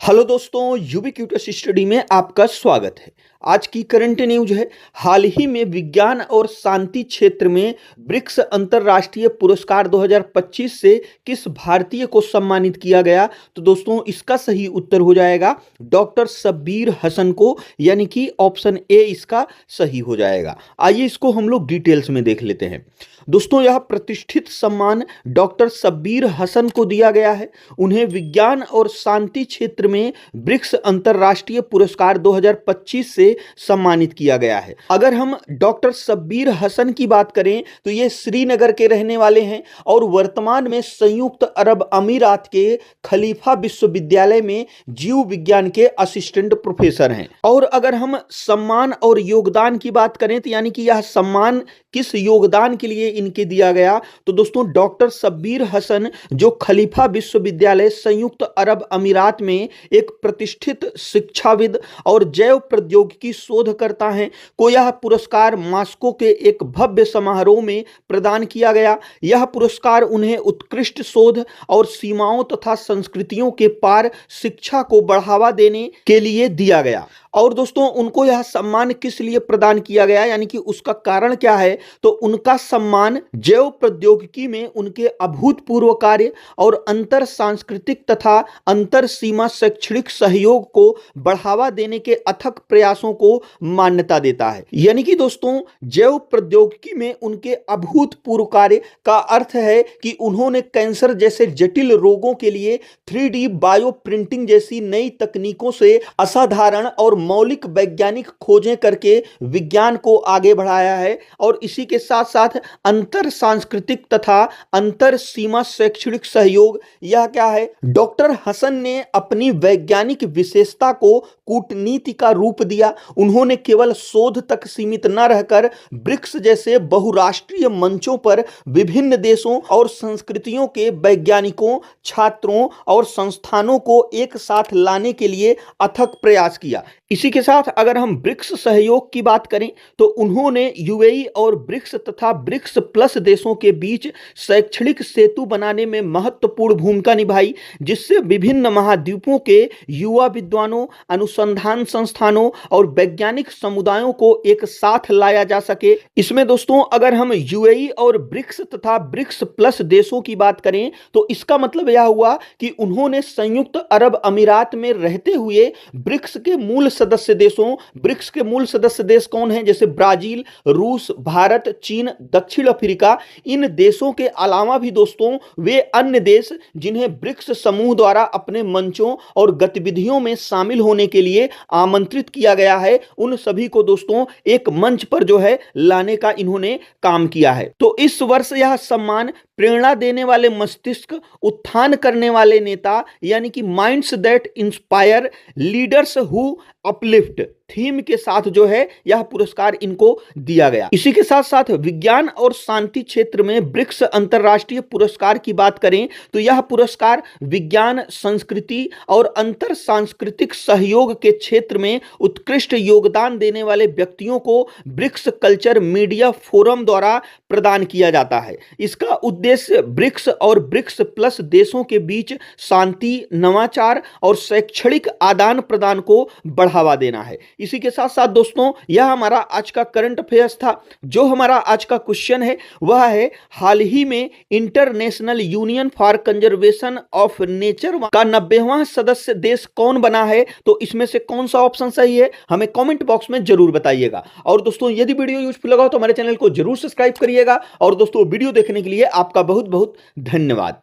Hello दोस्तों, ubiquitous study में आपका स्वागत है। आज की करंट न्यूज है। हाल ही में विज्ञान और शांति क्षेत्र में ब्रिक्स अंतर्राष्ट्रीय पुरस्कार 2025 से किस भारतीय को सम्मानित किया गया? तो दोस्तों इसका सही उत्तर हो जाएगा डॉक्टर शब्बीर हसन को, यानी कि ऑप्शन ए इसका सही हो जाएगा। आइए इसको हम लोग डिटेल्स में देख लेते हैं। दोस्तों यह प्रतिष्ठित सम्मान डॉक्टर शब्बीर हसन को दिया गया है। उन्हें विज्ञान और शांति क्षेत्र में ब्रिक्स अंतर्राष्ट्रीय पुरस्कार 2025 से सम्मानित किया गया है। अगर हम डॉक्टर शब्बीर हसन की बात करें तो ये श्रीनगर के रहने वाले हैं और वर्तमान में संयुक्त अरब अमीरात के खलीफा विश्वविद्यालय में जीव विज्ञान के असिस्टेंट प्रोफेसर हैं। और अगर हम सम्मान और योगदान की बात करें तो यानी कि यह सम्मान किस योगदान के लिए इनके दिया गया, तो दोस्तों डॉक्टर शब्बीर हसन जो खलीफा विश्वविद्यालय संयुक्त अरब अमीरात में एक प्रतिष्ठित शिक्षाविद और जैव प्रौद्योगिकी शोधकर्ता हैं, को यह पुरस्कार मॉस्को के एक भव्य समारोह में प्रदान किया गया। यह पुरस्कार उन्हें उत्कृष्ट शोध और सीमाओं तथा संस्कृतियों के पार शिक्षा को बढ़ावा देने के लिए दिया गया। और दोस्तों उनको यह सम्मान किस लिए प्रदान किया गया, यानी कि उसका कारण क्या है, तो उनका सम्मान जैव प्रौद्योगिकी में उनके अभूतपूर्व कार्य और अंतर सांस्कृतिक तथा अंतर सीमा शैक्षणिक सहयोग को बढ़ावा देने के अथक प्रयासों को मान्यता देता है। यानी कि दोस्तों जैव प्रौद्योगिकी में उनके अभूतपूर्व कार्य का अर्थ है कि उन्होंने कैंसर जैसे जटिल रोगों के लिए 3D बायो प्रिंटिंग जैसी नई तकनीकों से असाधारण और मौलिक वैज्ञानिक खोजें करके विज्ञान को आगे बढ़ाया है। और इसी के साथ साथ अंतर सांस्कृतिक तथा अंतर सीमा शैक्षणिक सहयोग, यह क्या है, डॉक्टर हसन ने अपनी वैज्ञानिक विशेषता को कूटनीति का रूप दिया। उन्होंने केवल शोध तक सीमित न रहकर ब्रिक्स जैसे बहुराष्ट्रीय मंचों पर विभिन्न देशों और संस्कृतियों के वैज्ञानिकों, छात्रों और संस्थानों को एक साथ लाने के लिए अथक प्रयास किया। इसी के साथ अगर हम ब्रिक्स सहयोग की बात करें तो उन्होंने यूएई और ब्रिक्स तथा ब्रिक्स प्लस देशों के बीच शैक्षणिक सेतु बनाने में महत्वपूर्ण भूमिका निभाई, जिससे विभिन्न महाद्वीपों के युवा विद्वानों, अनुसंधान संस्थानों और वैज्ञानिक समुदायों को एक साथ लाया जा सके। इसमें दोस्तों अगर हम यूएई और ब्रिक्स तथा ब्रिक्स प्लस देशों की बात करें तो इसका मतलब यह हुआ कि उन्होंने संयुक्त अरब अमीरात में रहते हुए ब्रिक्स के मूल सदस्य देशों, ब्रिक्स के मूल सदस्य देश कौन हैं, जैसे ब्राजील, रूस, भारत, चीन, दक्षिण अफ्रीका, इन देशों के अलावा भी दोस्तों वे अन्य देश जिन्हें ब्रिक्स समूह द्वारा अपने मंचों और गतिविधियों में शामिल होने के लिए आमंत्रित किया गया है, उन सभी को दोस्तों एक मंच पर जो है लाने का इन्होंने काम किया है। तो इस वर्ष यह सम्मान प्रेरणा देने वाले मस्तिष्क, उत्थान करने वाले नेता, यानी कि minds that inspire, leaders who uplift theme के साथ जो है यह पुरस्कार इनको दिया गया। इसी के साथ साथ विज्ञान और शांति क्षेत्र में ब्रिक्स अंतर्राष्ट्रीय पुरस्कार की बात करें तो यह पुरस्कार विज्ञान, संस्कृति और अंतर सांस्कृतिक सहयोग के क्षेत्र में उत्कृष्ट योगदान देने वाले व्यक्तियों को ब्रिक्स कल्चर मीडिया फोरम द्वारा प्रदान किया जाता है। इसका उद्देश्य ब्रिक्स और ब्रिक्स प्लस देशों के बीच शांति, नवाचार और शैक्षणिक आदान प्रदान को बढ़ावा देना है। इसी के साथ साथ दोस्तों यह हमारा आज का करंट अफेयर्स था। जो हमारा आज का क्वेश्चन है वह है, हाल ही में international union for conservation of nature का 90वां सदस्य देश कौन बना है? तो इसमें से कौन सा ऑप्शन सही है हमें कमेंट बॉक्स में जरूर बताइएगा। और दोस्तों यदि वीडियो यूजफुल लगा तो हमारे चैनल को जरूर सब्सक्राइब करिएगा। और दोस्तों वीडियो देखने के लिए आपका बहुत बहुत धन्यवाद।